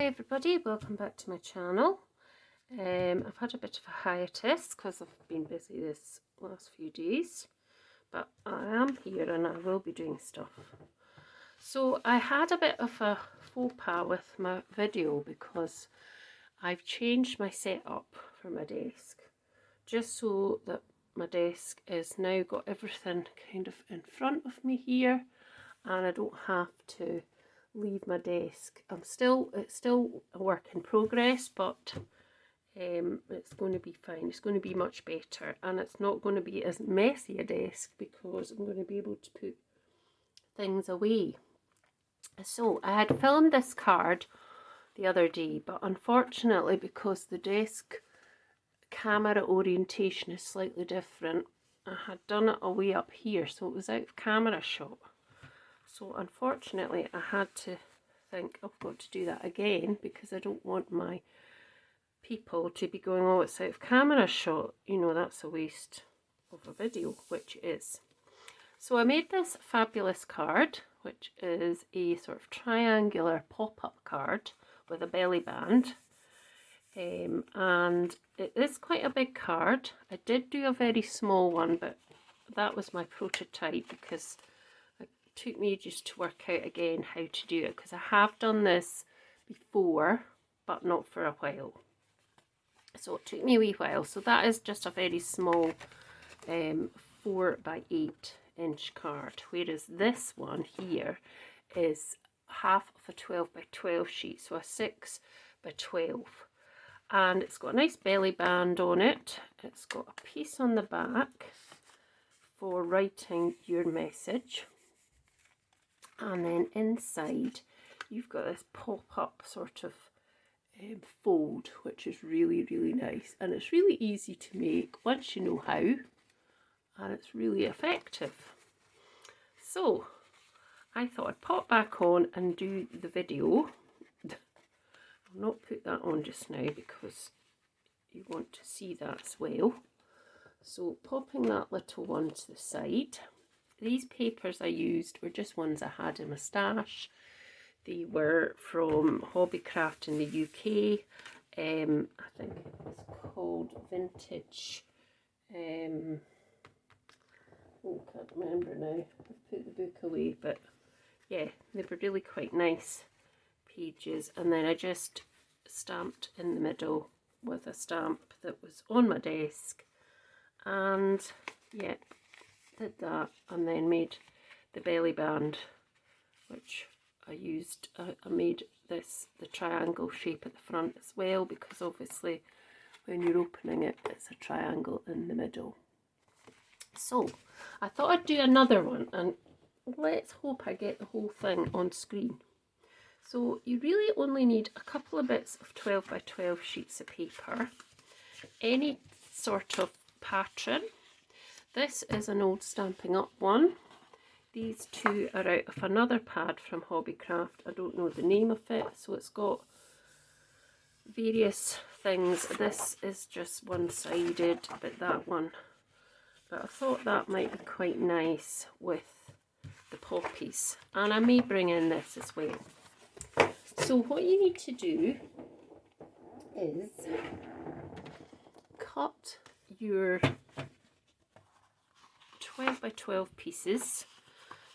Hey everybody, welcome back to my channel. I've had a bit of a hiatus because I've been busy this last few days, but I am here and I will be doing stuff. So I had a bit of a faux pas with my video because I've changed my setup for my desk just so that my desk is now got everything kind of in front of me here and I don't have to leave my desk. It's still a work in progress, but it's going to be fine. It's going to be much better, and it's not going to be as messy a desk because I'm going to be able to put things away. So I had filmed this card the other day, but unfortunately because the desk camera orientation is slightly different, I had done it away up here, so it was out of camera shot. So unfortunately I had to think I've got to do that again because I don't want my people to be going, oh, it's out of camera shot, you know, that's a waste of a video, which is. So I made this fabulous card, which is a sort of triangular pop-up card with a belly band, and it is quite a big card. I did do a very small one, but that was my prototype because took me just to work out again how to do it, because I have done this before but not for a while, so it took me a wee while. So that is just a very small 4 by 8 inch card, whereas this one here is half of a 12 by 12 sheet, so a 6 by 12, and it's got a nice belly band on it. It's got a piece on the back for writing your message. And then inside you've got this pop-up sort of fold, which is really nice, and it's really easy to make once you know how, and it's really effective. So I thought I'd pop back on and do the video. I'll not put that on just now because you want to see that as well. So popping that little one to the side. These papers I used were just ones I had in my stash. They were from Hobbycraft in the UK. I think it was called Vintage. Oh, can't remember now. I've put the book away, but yeah, they were really quite nice pages. And then I just stamped in the middle with a stamp that was on my desk. And yeah, did that, and then made the belly band, which I used. I made this the triangle shape at the front as well, because obviously when you're opening it, it's a triangle in the middle. So I thought I'd do another one, and let's hope I get the whole thing on screen. So you really only need a couple of bits of 12 by 12 sheets of paper, any sort of pattern. This is an old Stampin' Up one. These two are out of another pad from Hobbycraft. I don't know the name of it, so it's got various things. This is just one-sided, but that one. But I thought that might be quite nice with the poppies. And I may bring in this as well. So what you need to do is cut your 12 by 12 pieces.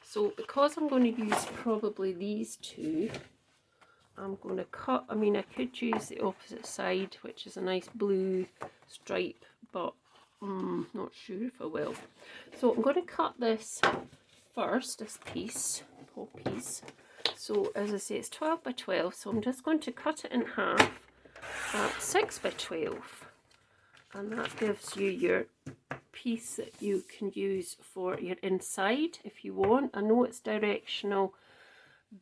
So because I'm going to use probably these two, I'm going to cut, I mean I could use the opposite side, which is a nice blue stripe, but not sure if I will. So I'm going to cut this first, this piece, poppies. So as I say, it's 12 by 12, so I'm just going to cut it in half at 6 by 12, and that gives you your piece that you can use for your inside if you want. I know it's directional,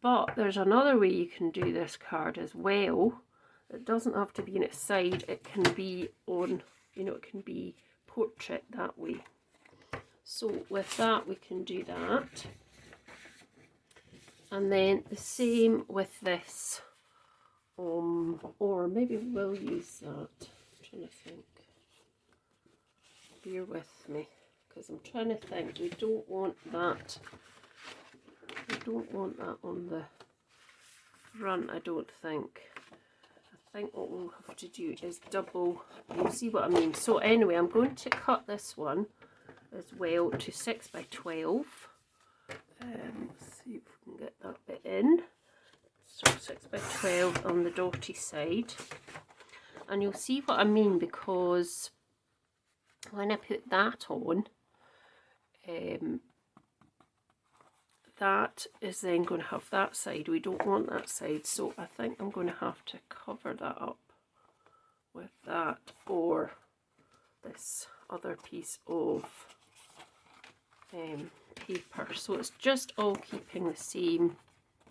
but there's another way you can do this card as well. It doesn't have to be in its side, it can be on, you know, it can be portrait that way. So with that we can do that, and then the same with this, or maybe we'll use that. I'm trying to think. Bear with me, because I'm trying to think. We don't want that. We don't want that on the front, I don't think. think what we'll have to do is double, you'll see what I mean. So anyway, I'm going to cut this one as well to 6 by 12. Let's see if we can get that bit in. So 6 by 12 on the dotty side. And you'll see what I mean, because when I put that on, that is then going to have that side. We don't want that side, so I think I'm going to have to cover that up with that or this other piece of paper. So it's just all keeping the same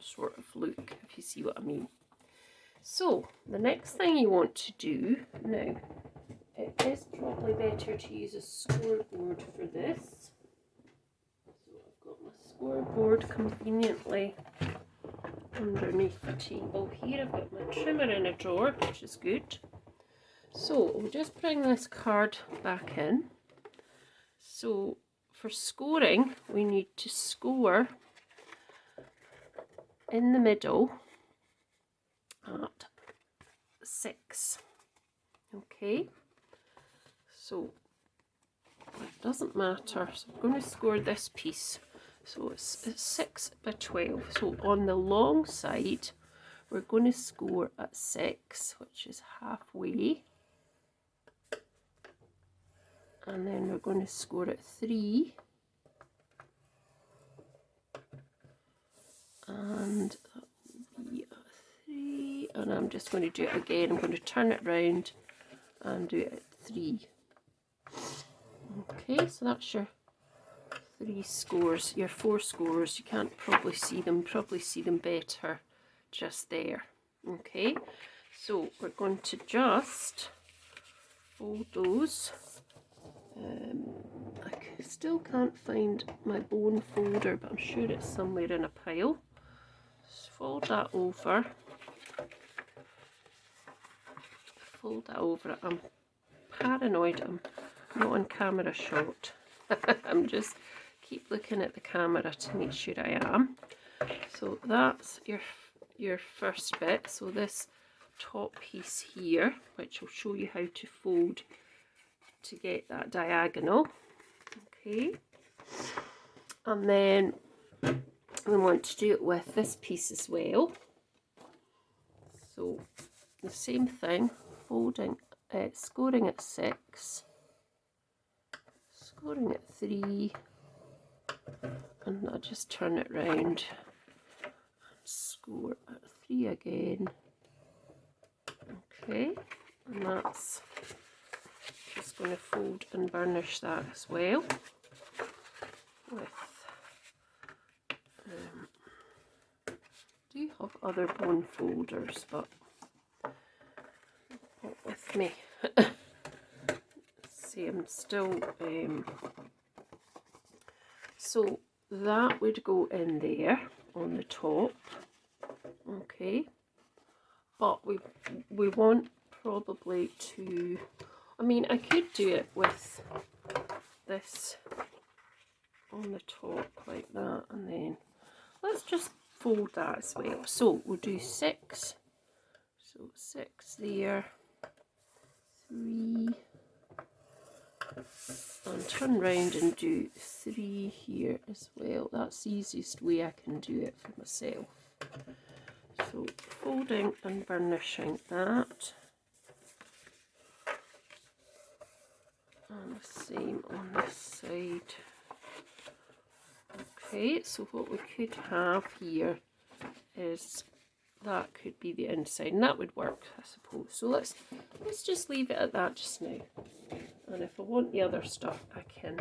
sort of look, if you see what I mean. So the next thing you want to do now, it is probably better to use a scoreboard for this. So I've got my scoreboard conveniently underneath the table here. I've got my trimmer in a drawer, which is good. So we'll just bring this card back in. So for scoring, we need to score in the middle at 6. Okay, so it doesn't matter, so I'm going to score this piece. So it's 6 by 12. So on the long side we're going to score at 6, which is halfway, and then we're going to score at 3, and that will be at 3, and I'm just going to do it again. I'm going to turn it round and do it at 3. Okay, so that's your 3 scores, your 4 scores. You can't probably see them better just there. Okay, so we're going to just fold those. I still can't find my bone folder, but I'm sure it's somewhere in a pile. Just fold that over. Fold that over. I'm paranoid I'm not on camera shot. I'm just keep looking at the camera to make sure I am. So that's your first bit. So this top piece here, which will show you how to fold to get that diagonal. Okay, and then we want to do it with this piece as well. So the same thing, folding, scoring at 6, scoring at 3, and I'll just turn it round and score at 3 again. Okay, and that's just going to fold and burnish that as well with do have other bone folders, but not with me. See, I'm still so that would go in there on the top. Okay, but we want probably to, I mean, I could do it with this on the top like that, and then let's just fold that as well. So we'll do 6, so 6 there, 3, and turn round and do 3 here as well. That's the easiest way I can do it for myself. So folding and burnishing that, and the same on this side. Okay, so what we could have here is that could be the inside, and that would work, I suppose. So let's just leave it at that just now. And if I want the other stuff, I can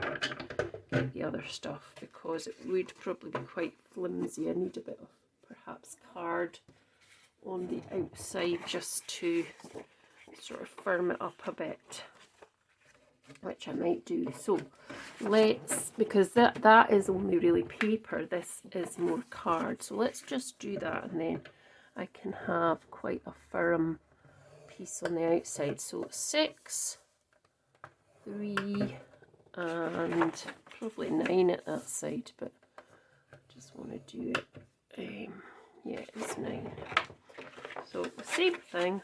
get the other stuff, because it would probably be quite flimsy. I need a bit of perhaps card on the outside just to sort of firm it up a bit, which I might do. So let's, because that is only really paper, this is more card, so let's just do that, and then I can have quite a firm piece on the outside. So 6, 3, and probably 9 at that side, but I just want to do it, yeah, it's 9. So the same thing,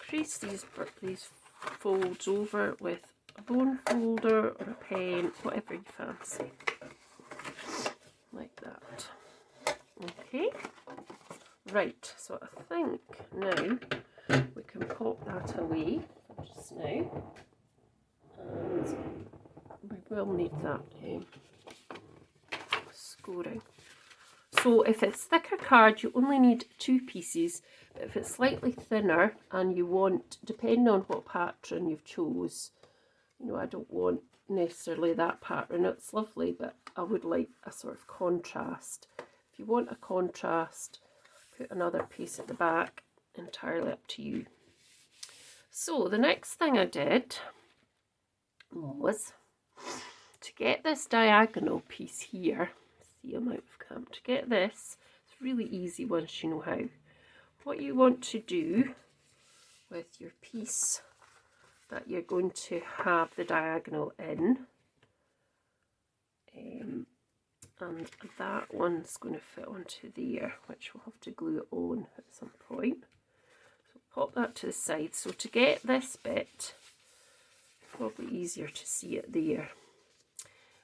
crease these folds over with a bone folder or a pen, whatever you fancy, like that. Okay, right, so I think now we can pop that away just now, and we will need that scoring. So if it's thicker card, you only need 2 pieces, but if it's slightly thinner and you want, depending on what pattern you've chose, you know, I don't want necessarily that pattern, it's lovely, but I would like a sort of contrast. If you want a contrast, put another piece at the back, entirely up to you. So the next thing I did was to get this diagonal piece here. See, I'm out of camera. To get this, it's really easy once you know how. What you want to do with your piece that you're going to have the diagonal in, and that one's going to fit onto there, which we'll have to glue it on at some point. So pop that to the side. So to get this bit, probably easier to see it there,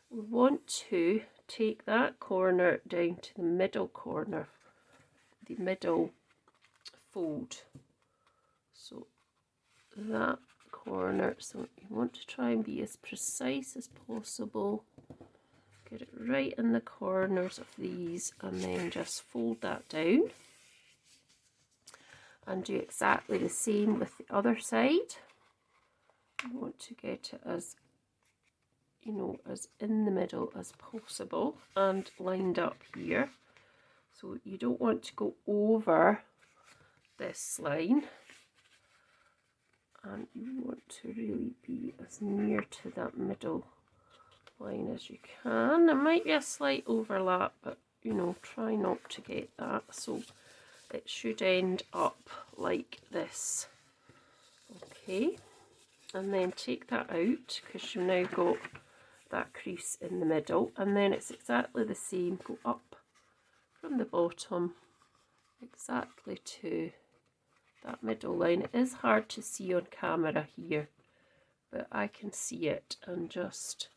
we want to take that corner down to the middle corner, the middle fold. So that corner, so you want to try and be as precise as possible. Get it right in the corners of these, and then just fold that down. And do exactly the same with the other side. You want to get it as, you know, as in the middle as possible and lined up here. So you don't want to go over this line, and you want to really be as near to that middle line as you can. There might be a slight overlap, but you know, try not to get that. So it should end up like this. Okay, and then take that out because you've now got that crease in the middle, and then it's exactly the same. Go up from the bottom exactly to that middle line. It is hard to see on camera here, but I can see it, and just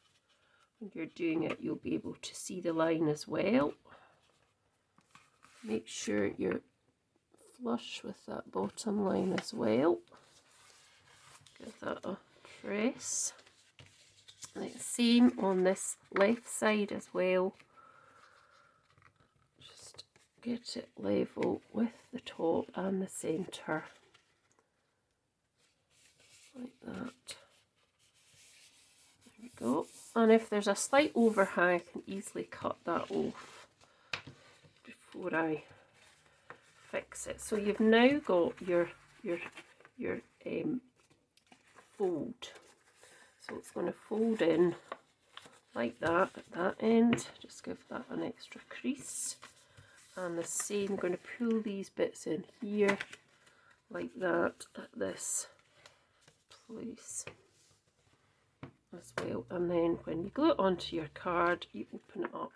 when you're doing it you'll be able to see the line as well. Make sure you're flush with that bottom line as well. Give that a press. And same on this left side as well. Just get it level with the top and the centre, like that. There we go. And if there's a slight overhang, I can easily cut that off before I fix it. So you've now got your fold. So it's going to fold in like that at that end. Just give that an extra crease. And the same, going to pull these bits in here like that at this place as well. And then when you glue it onto your card, you open it up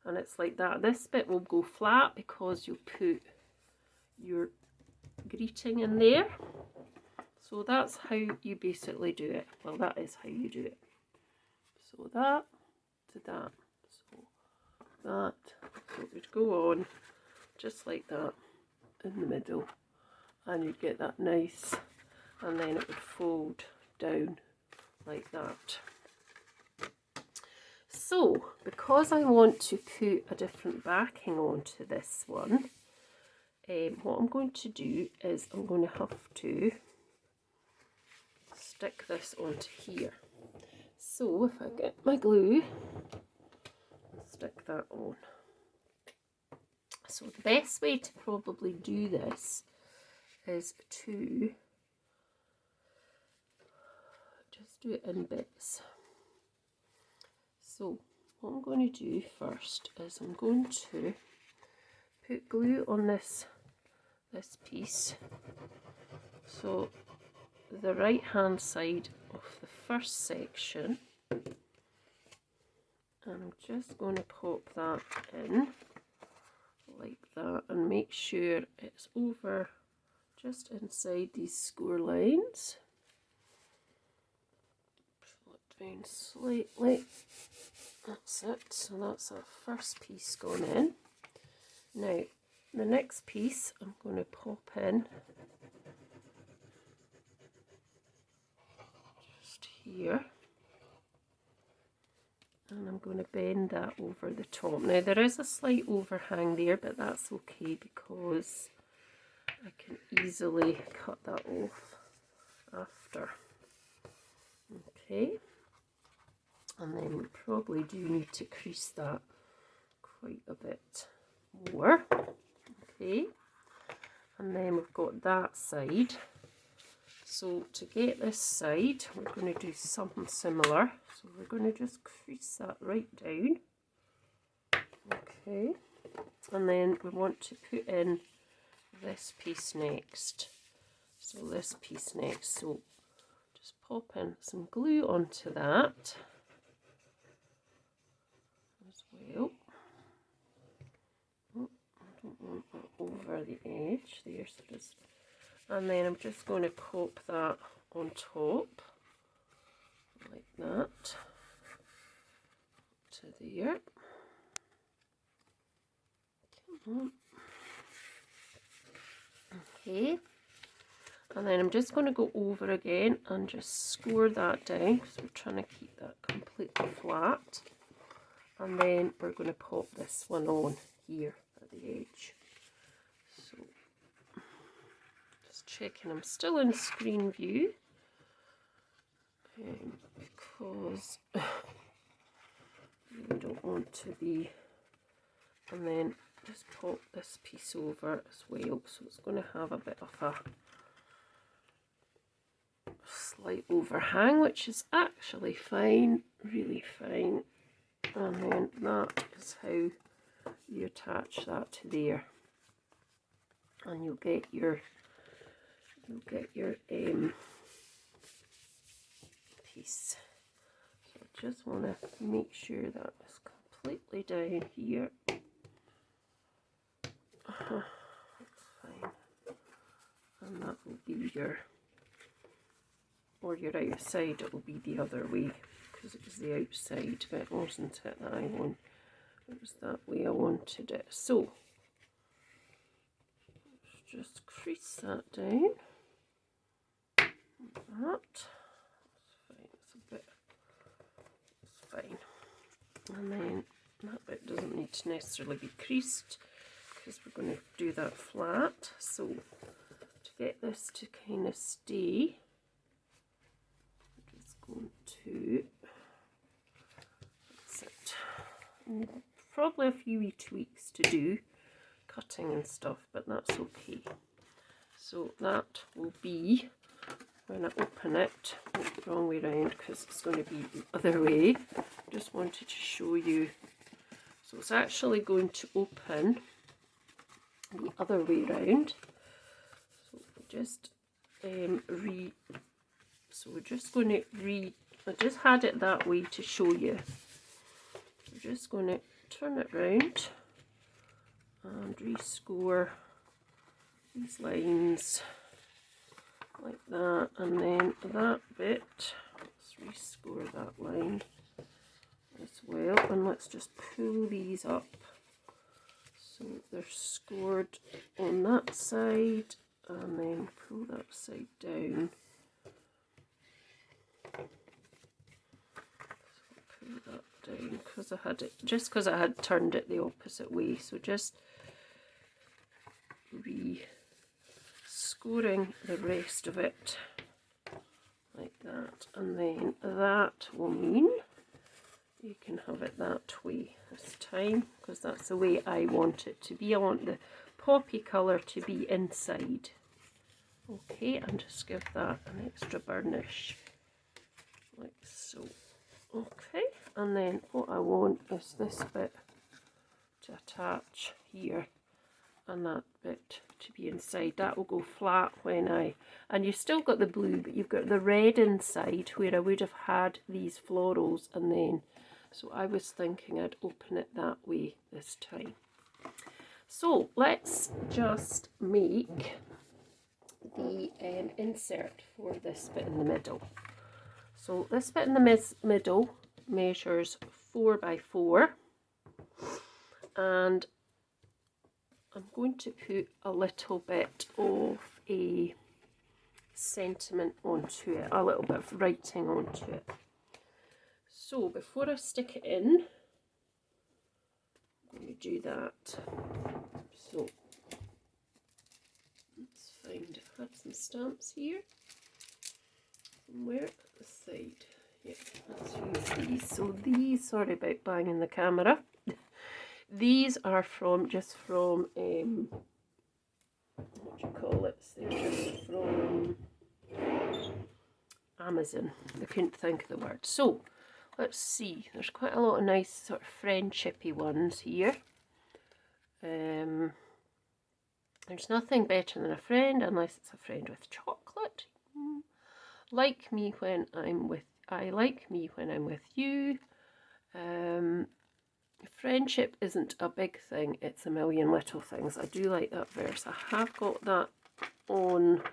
and it's like that. This bit will go flat because you'll put your greeting in there. So that's how you basically do it. Well, that is how you do it. So that to that. So that. So it would go on just like that in the middle, and you'd get that nice, and then it would fold down like that. So because I want to put a different backing onto this one, what I'm going to do is I'm going to have to stick this onto here. So if I get my glue, stick that on. So the best way to probably do this is to just do it in bits. So what I'm going to do first is I'm going to put glue on this piece. So the right hand side of the first section, and I'm just going to pop that in like that and make sure it's over just inside these score lines. Pull it down slightly. That's it. So that's our first piece going in. Now the next piece I'm going to pop in just here. And I'm going to bend that over the top. Now there is a slight overhang there, but that's okay because I can easily cut that off after. Okay. And then we probably do need to crease that quite a bit more. Okay. And then we've got that side. So to get this side, we're going to do something similar. So we're going to just crease that right down. Okay. And then we want to put in this piece next. So this piece next. So just pop in some glue onto that as well. Oh, I don't want that over the edge there. So just, and then I'm just going to pop that on top like that to there. Come on. Okay, and then I'm just going to go over again and just score that down because we're trying to keep that completely flat. And then we're going to pop this one on here at the edge. So just checking I'm still in screen view because we don't want to be, and then just pop this piece over as well, so it's going to have a bit of a slight overhang, which is actually fine, really fine. And then that is how you attach that to there, and you'll get your piece. So I just want to make sure that is completely down here. That's fine. And that will be your, or your outside, it will be the other way because it was the outside bit, wasn't it, that I want. It was that way I wanted it. So let's just crease that down like that. That's fine. It's a bit, it's fine. And then that bit doesn't need to necessarily be creased because we're going to do that flat. So to get this to kind of stay, I'm just going to, that's it. And probably a few wee tweaks to do, cutting and stuff, but that's okay. So that will be, when I open it, wrong way around because it's going to be the other way. Just wanted to show you. So it's actually going to open the other way around. So just so we're just going to I just had it that way to show you. We're just going to turn it round and rescore these lines like that, and then that bit, let's rescore that line as well, and let's just pull these up so they're scored on that side, and then pull that side down. So pull that down because I had it, just because I had turned it the opposite way. So just scoring the rest of it like that, and then that will mean you can have it that way this time because that's the way I want it to be. I want the poppy colour to be inside. Okay, and just give that an extra burnish like so. Okay, and then what I want is this bit to attach here and that bit to be inside. That will go flat when and you've still got the blue, but you've got the red inside where I would have had these florals, and then so I was thinking I'd open it that way this time. So let's just make insert for this bit in the middle. So this bit in the middle measures 4 by 4, and I'm going to put a little bit of a sentiment onto it, a little bit of writing onto it. So before I stick it in, I'm going to do that. So let's find, I had some stamps here somewhere at the side. Yeah, let's use these. So these, sorry about banging the camera. These are just from what do you call it? They're just from Amazon. I couldn't think of the word. So let's see. There's quite a lot of nice sort of friendshipy ones here. There's nothing better than a friend unless it's a friend with chocolate. Like me when I'm with. I like me when I'm with you. Friendship isn't a big thing, it's a million little things. I do like that verse. I have got that on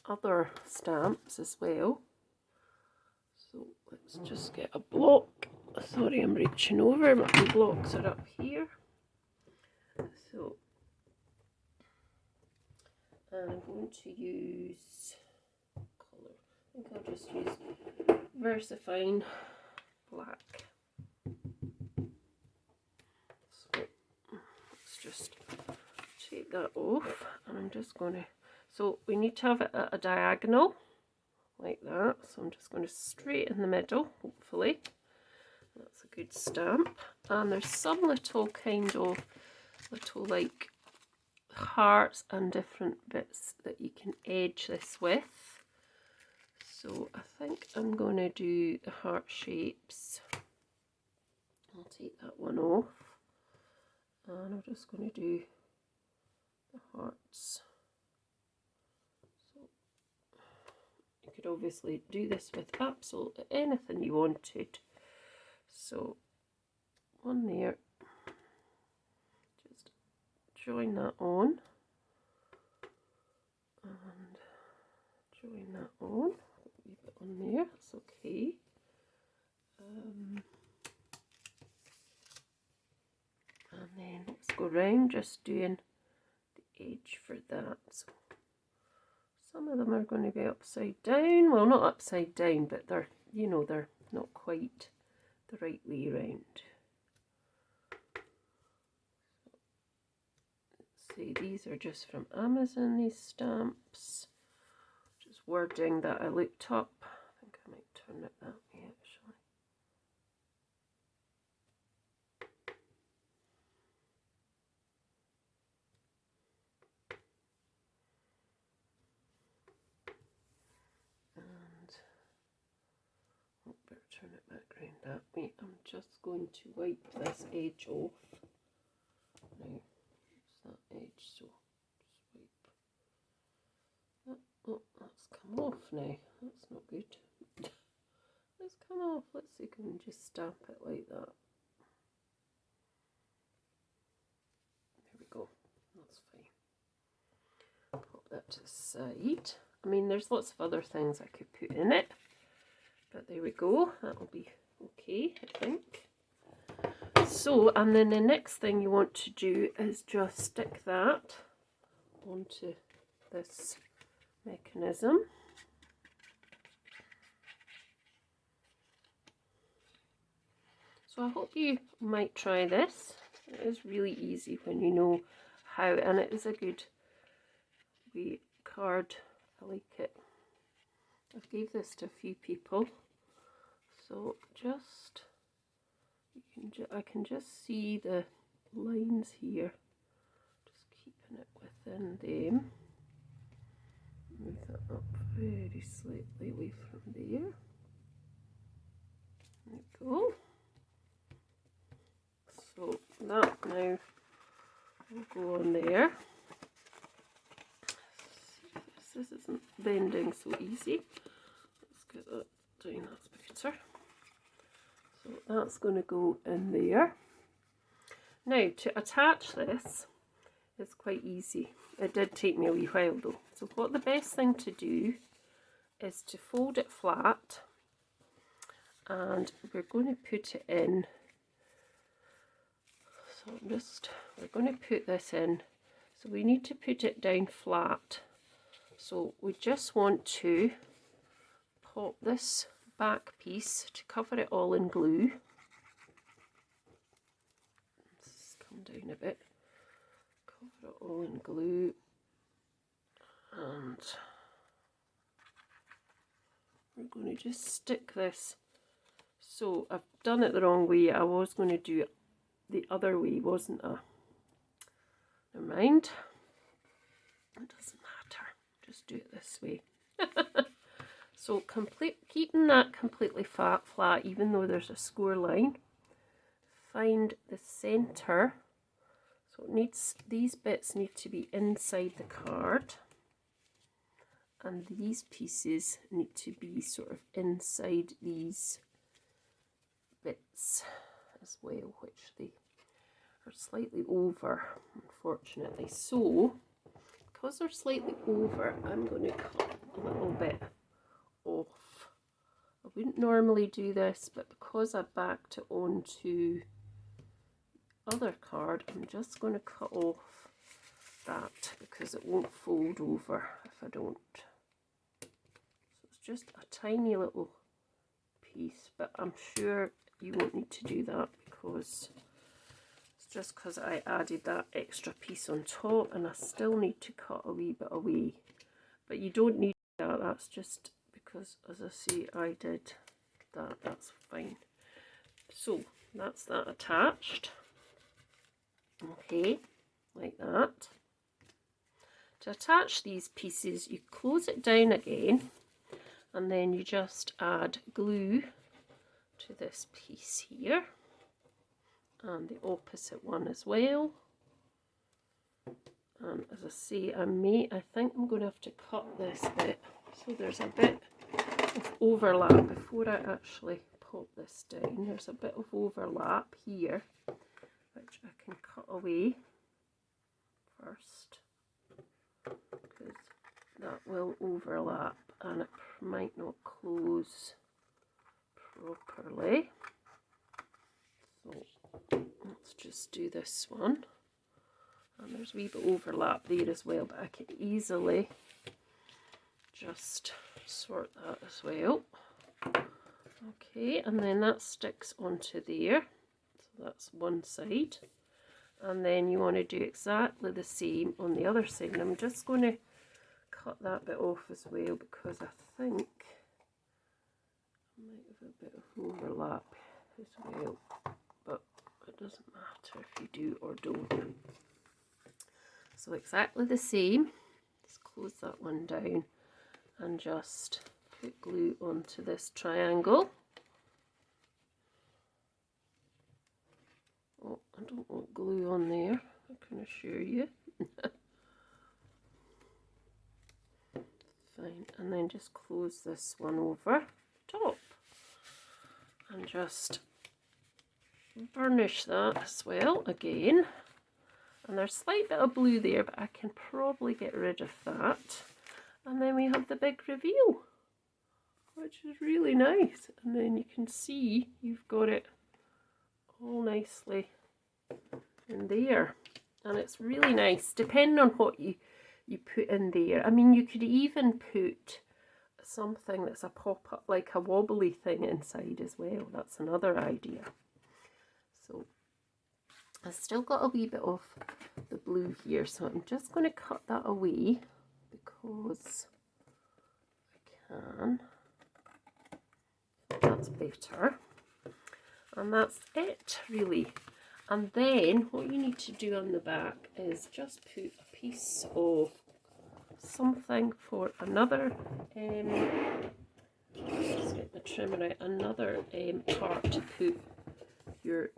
other stamps as well. So let's just get a block. Sorry, I'm reaching over, but the blocks are up here. So I'm going to use colour. I think I'll just use VersaFine black. Just take that off, and I'm just going to, so we need to have it at a diagonal like that, so I'm just going to straight in the middle, hopefully. That's a good stamp. And there's some little kind of little like hearts and different bits that you can edge this with. So I think I'm going to do the heart shapes. I'll take that one off. And I'm just going to do the hearts. So you could obviously do this with absolutely anything you wanted. So one there, just join that on, and join that on, a wee bit on there, that's okay. And then let's go round just doing the edge for that. So some of them are going to be upside down. Well, not upside down, but they're, you know, they're not quite the right way round. Let's see, these are just from Amazon, these stamps. Just wording that I looked up. I think I might turn it that way actually. Turn it back round that way. I'm just going to wipe this edge off. Now, it's that edge, so just wipe that. Oh, that's come off now. That's not good. It's come off. Let's see if we can just stamp it like that. There we go. That's fine. Pop that to the side. I mean, there's lots of other things I could put in it. But there we go, that'll be okay, I think. So, and then the next thing you want to do is just stick that onto this mechanism. So I hope you might try this. It is really easy when you know how, and it is a good wee card. I like it. I've gave this to a few people. So just, I can just see the lines here, just keeping it within them. Move that up very slightly away from there. There we go. So that now will go on there. This isn't bending so easy. Let's get that down, that's better. So that's going to go in there. Now to attach this is quite easy. it did take me a wee while though. So what the best thing to do is to fold it flat, and we're going to put it in. So we're going to put this in. So we need to put it down flat. So we just want to pop this back piece to cover it all in glue. Let's come down a bit. Cover it all in glue, and we're going to just stick this. So I've done it the wrong way. I was going to do it the other way, wasn't I? Never mind. It doesn't matter. Just do it this way. So keeping that completely flat, even though there's a score line. Find the centre. So these bits need to be inside the card, and these pieces need to be sort of inside these bits as well, which they are slightly over, unfortunately. So because they're slightly over, I'm going to cut a little bit off. I wouldn't normally do this, but because I backed it onto the other card, I'm just going to cut off that because it won't fold over if I don't. So it's just a tiny little piece, but I'm sure you won't need to do that because it's just because I added that extra piece on top, and I still need to cut a wee bit away. But you don't need that, that's just because, as I say, I did that. That's fine. So that's that attached. Okay, like that. To attach these pieces, you close it down again, and then you just add glue to this piece here, and the opposite one as well. And as I say, I think I'm going to have to cut this bit, so there's a bit of overlap before I actually pop this down. There's a bit of overlap here, which I can cut away first, because that will overlap and it might not close properly. So let's just do this one. And there's a wee bit overlap there as well, but I can easily just sort that as well. Okay, and then that sticks onto there. So that's one side. And then you want to do exactly the same on the other side. And I'm just going to cut that bit off as well, because I think I might have a bit of overlap as well. But it doesn't matter if you do or don't. So exactly the same. Just close that one down and just put glue onto this triangle. Oh, I don't want glue on there, I can assure you. Fine, and then just close this one over top and just burnish that as well again. And there's a slight bit of blue there, but I can probably get rid of that. And then we have the big reveal, which is really nice. And then you can see you've got it all nicely in there. And it's really nice, depending on what you put in there. I mean, you could even put something that's a pop-up, like a wobbly thing inside as well. That's another idea. So I've still got a wee bit of the blue here, so I'm just going to cut that away because I can. That's better. And that's it, really. And then what you need to do on the back is just put a piece of something for another, let's get the trimmer out, another part to put your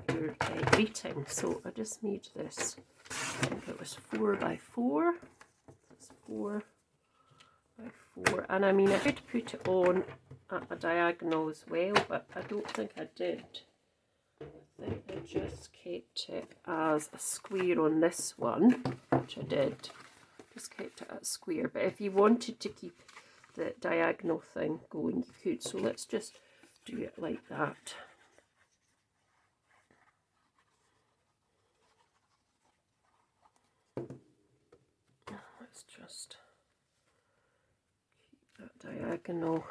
greeting. So I just made this, I think it was 4 by 4. It's 4 by 4, and I mean I could put it on at a diagonal as well, but I don't think I did. I think I just kept it as a square on this one, which I did, just kept it at square. But if you wanted to keep the diagonal thing going, you could. So let's just do it like that. Let's just keep that diagonal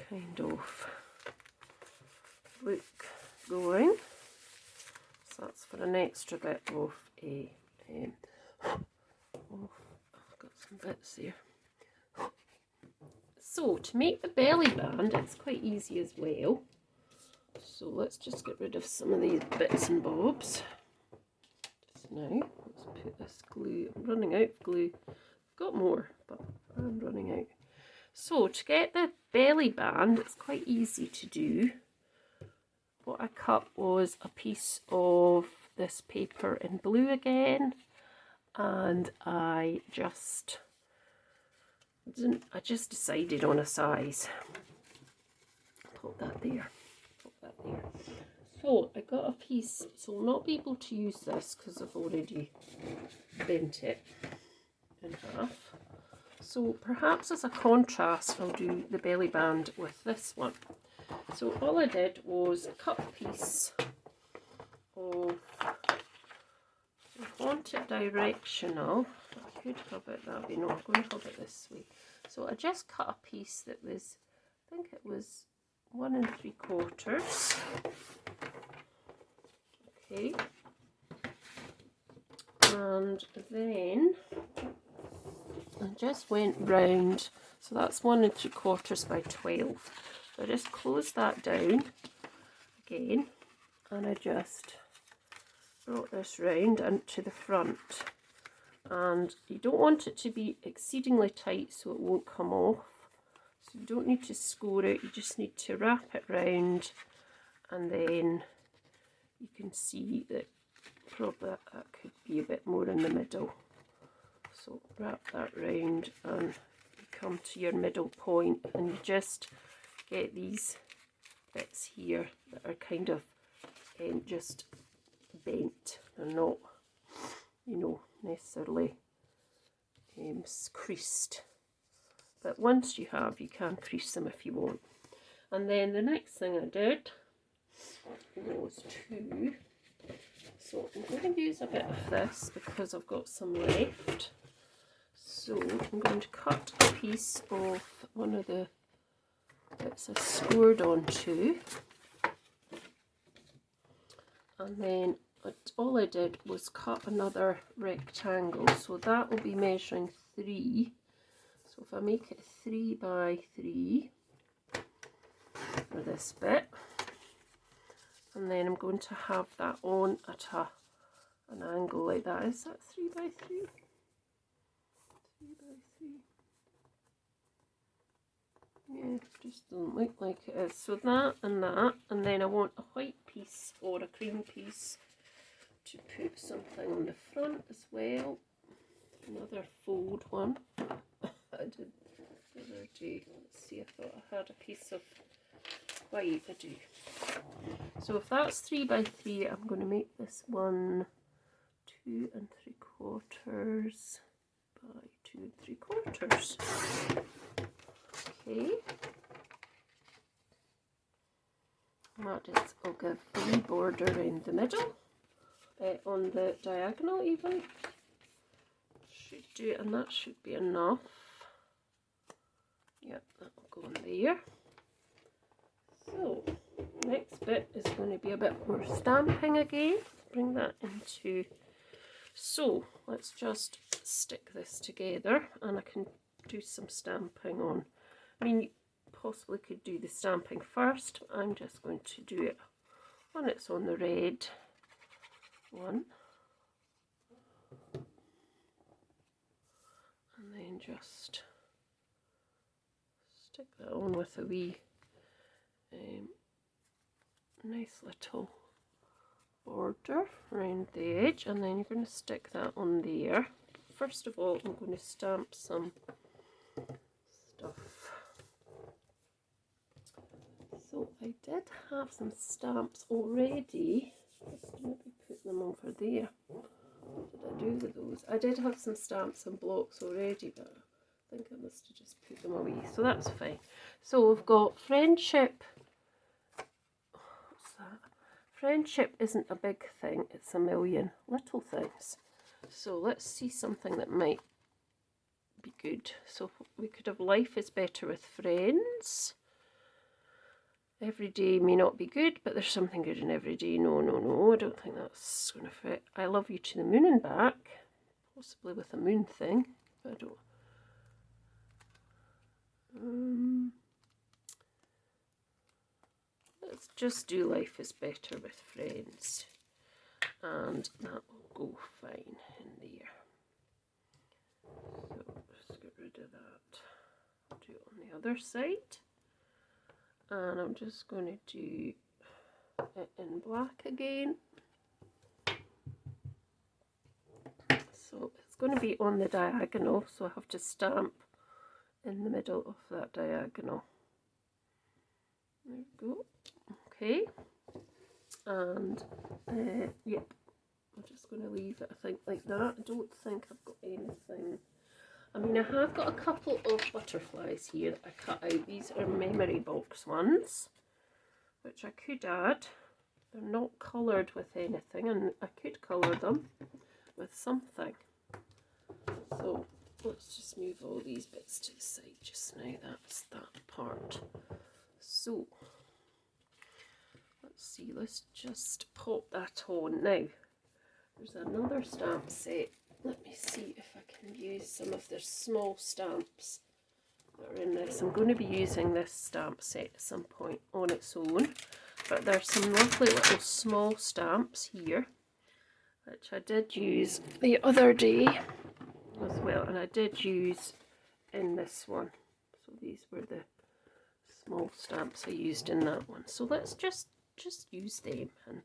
kind of look going. So that's for an extra bit of a I've got some bits here. So to make the belly band, it's quite easy as well. So let's just get rid of some of these bits and bobs. Just now, let's put this glue. I'm running out of glue. I've got more, but I'm running out. So to get the belly band, it's quite easy to do. What I cut was a piece of this paper in blue again, and I just decided on a size. Put that there. Put that there. So I got a piece. So I'll not be able to use this because I've already bent it in half. So perhaps as a contrast, I'll do the belly band with this one. So all I did was cut a piece of, I want it directional. I could have it that way. No, I'm going to have it this way. So I just cut a piece that was, I think it was 1 3/4. Okay. And then I just went round, so that's 1 3/4 by 12. So I just closed that down again, and I just brought this round and to the front. And you don't want it to be exceedingly tight so it won't come off. So you don't need to score it, you just need to wrap it round, and then you can see that probably that could be a bit more in the middle. So wrap that round and you come to your middle point, and you just get these bits here that are kind of just bent. They're not, you know, necessarily creased. But once you have, you can crease them if you want. And then the next thing I did was so I'm going to use a bit of this because I've got some left. So I'm going to cut a piece of one of the bits I scored onto, and then all I did was cut another rectangle, so that will be measuring 3. So if I make it 3 by 3 for this bit, and then I'm going to have that on at an angle like that. Is that 3 by 3? 3 by 3. Yeah, just doesn't look like it is. So that, and then I want a white piece or a cream piece to put something on the front as well. Another fold one. I did the other day. Let's see, I thought I had a piece of white. I do. So if that's 3 by 3, I'm going to make this one 2 3/4 by 2 3/4. Okay. That is, I'll give a wee border around the middle, on the diagonal even. Should do it, and that should be enough. Yep, that will go in there. So, next bit is going to be a bit more stamping again. Bring that into. So, let's just stick this together, and I can do some stamping on. I mean, you possibly could do the stamping first. I'm just going to do it when it's on the red one. And then just stick that on with a wee nice little border around the edge, and then you're going to stick that on there. First of all, I'm going to stamp some stuff. So I did have some stamps already. Just maybe put them over there. What did I do with those? I did have some stamps and blocks already, but I think I must have just put them away, so that's fine. So we've got friendship. What's that? Friendship isn't a big thing, it's a million little things. So let's see something that might be good. So we could have life is better with friends. Every day may not be good, but there's something good in every day. No, no, no, I don't think that's going to fit. I love you to the moon and back. Possibly with a moon thing, but I don't. Let's just do life is better with friends. And that will go fine in there. So let's get rid of that. I'll do it on the other side. And I'm just going to do it in black again. So it's going to be on the diagonal, so I have to stamp in the middle of that diagonal. There we go. Okay. And yep, I'm just going to leave it, I think, like that. I don't think I've got anything. I mean, I have got a couple of butterflies here that I cut out. These are memory box ones, which I could add. They're not coloured with anything, and I could colour them with something. So let's just move all these bits to the side just now. That's that part. So let's see, let's just pop that on. Now, there's another stamp set. Let me see if I can use some of the small stamps that are in this. I'm going to be using this stamp set at some point on its own, but there's some lovely little small stamps here, which I did use the other day as well, and I did use in this one. So these were the small stamps I used in that one. So let's just use them, and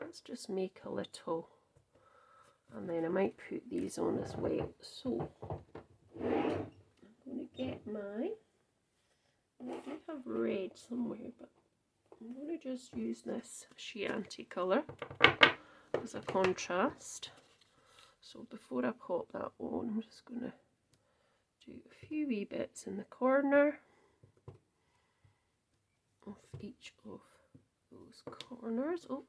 let's just make a little. And then I might put these on as well. So I'm going to get my, I do have red somewhere, but I'm going to just use this Chianti colour as a contrast. So before I pop that on, I'm just going to do a few wee bits in the corner of each of those corners. Oh,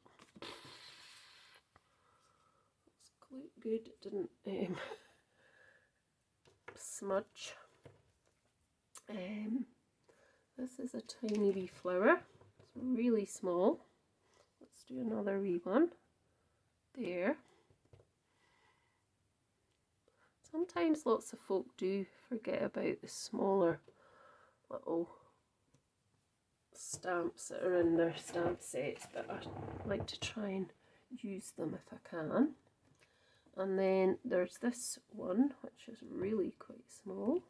look good, it didn't smudge. This is a tiny wee flower, it's really small. Let's do another wee one there. Sometimes lots of folk do forget about the smaller little stamps that are in their stamp sets, but I like to try and use them if I can. And then there's this one, which is really quite small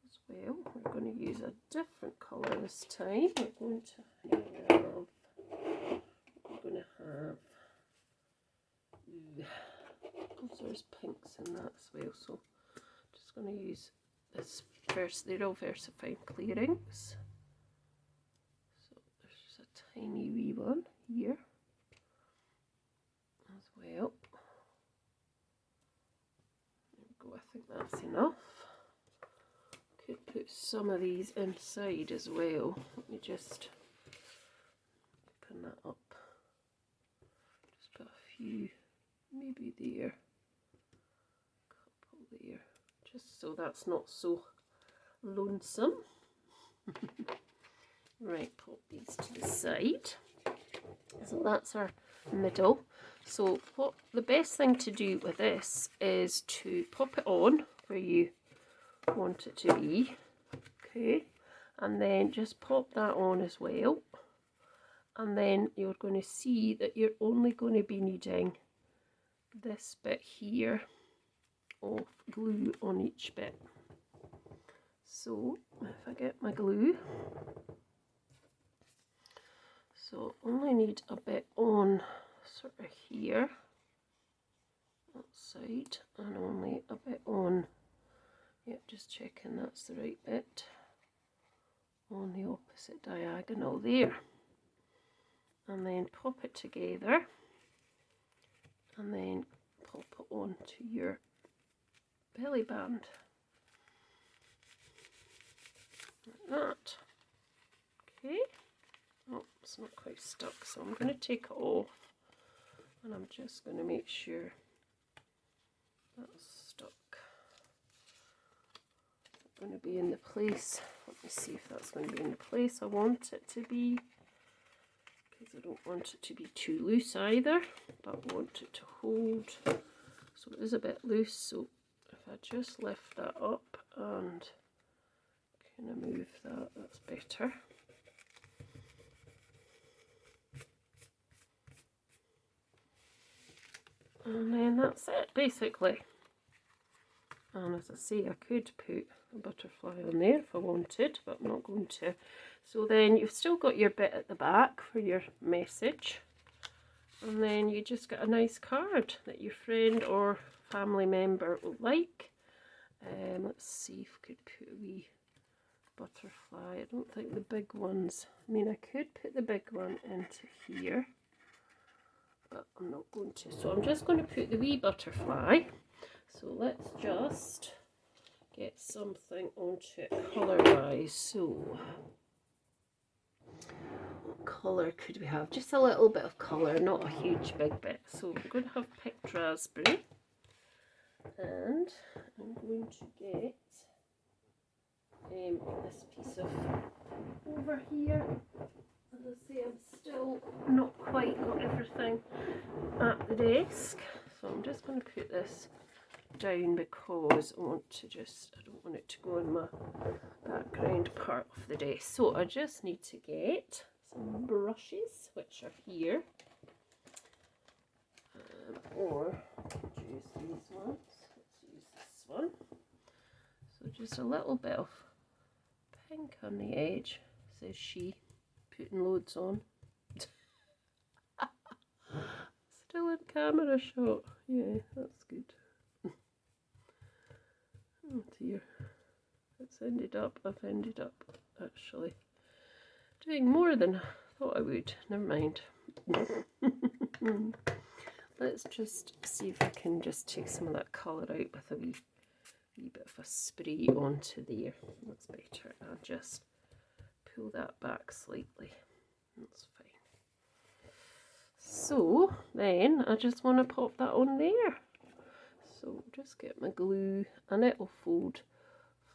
as well. We're going to use a different colour this time. We're going to have because there's pinks in that as well. So I'm just going to use this first. They're all VersaFine clearings. So there's just a tiny wee one here as well. I think that's enough. Could put some of these inside as well. Let me just open that up. Just put a few, maybe there, couple there, just so that's not so lonesome. Right, pop these to the side. So that's our middle. So what the best thing to do with this is to pop it on where you want it to be, okay, and then just pop that on as well, and then you're going to see that you're only going to be needing this bit here of glue on each bit. So if I get my glue, so only need a bit on sort of here, that side, and only a bit on, yep, just checking that's the right bit, on the opposite diagonal there. And then pop it together, and then pop it onto your belly band. Like that. Okay. Oh, it's not quite stuck, so I'm going to take it off, and I'm just going to make sure that's stuck. It's going to be in the place. Let me see if that's going to be in the place I want it to be, because I don't want it to be too loose either, but I want it to hold. So it is a bit loose, so if I just lift that up and kind of move that, that's better. And then that's it, basically. And as I say, I could put a butterfly on there if I wanted, but I'm not going to. So then you've still got your bit at the back for your message. And then you just get a nice card that your friend or family member will like. Let's see if we could put a wee butterfly. I don't think the big ones, I mean I could put the big one into here, but I'm not going to. So I'm just going to put the wee butterfly. So let's just get something onto it colour wise. So what colour could we have? Just a little bit of colour, not a huge big bit. So I'm going to have picked raspberry, and I'm going to get this piece of over here. As I say, I'm still not quite got everything at the desk, so I'm just going to put this down because I want to I don't want it to go in my background part of the desk. So I just need to get some brushes, which are here, or use these ones. Let's use this one. So just a little bit of pink on the edge, says she, putting loads on. Still in camera shot. Yeah, that's good. Oh dear. I've ended up actually doing more than I thought I would. Never mind. Let's just see if I can just take some of that colour out with a wee bit of a spray onto there. That's better. I'll just pull that back slightly. That's fine. So then I just want to pop that on there. So just get my glue, and it'll fold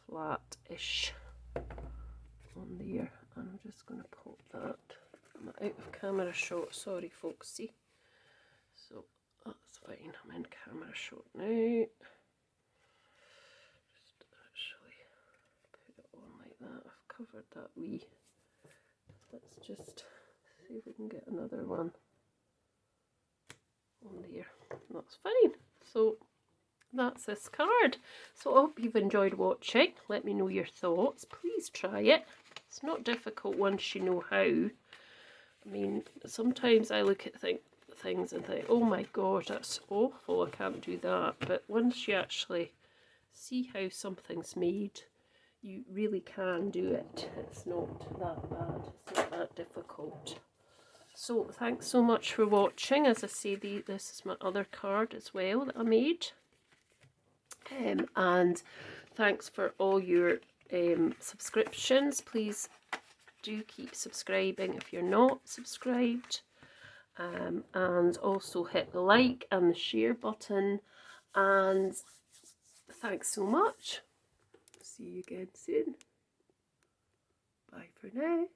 flat-ish on there. And I'm just going to pop that. I'm out of camera shot, sorry folks, see? So that's fine, I'm in camera shot now. Just actually put it on like that. I've covered that wee. Let's just see if we can get another one on there. That's fine. So that's this card. So I hope you've enjoyed watching. Let me know your thoughts. Please try it. It's not difficult once you know how. I mean, sometimes I look at things and think, oh my gosh, that's awful, I can't do that. But once you actually see how something's made, you really can do it. It's not that bad. It's not that difficult. So thanks so much for watching. As I say, this is my other card as well that I made. And thanks for all your subscriptions. Please do keep subscribing if you're not subscribed, and also hit the like and the share button, and thanks so much. See you again soon. Bye for now.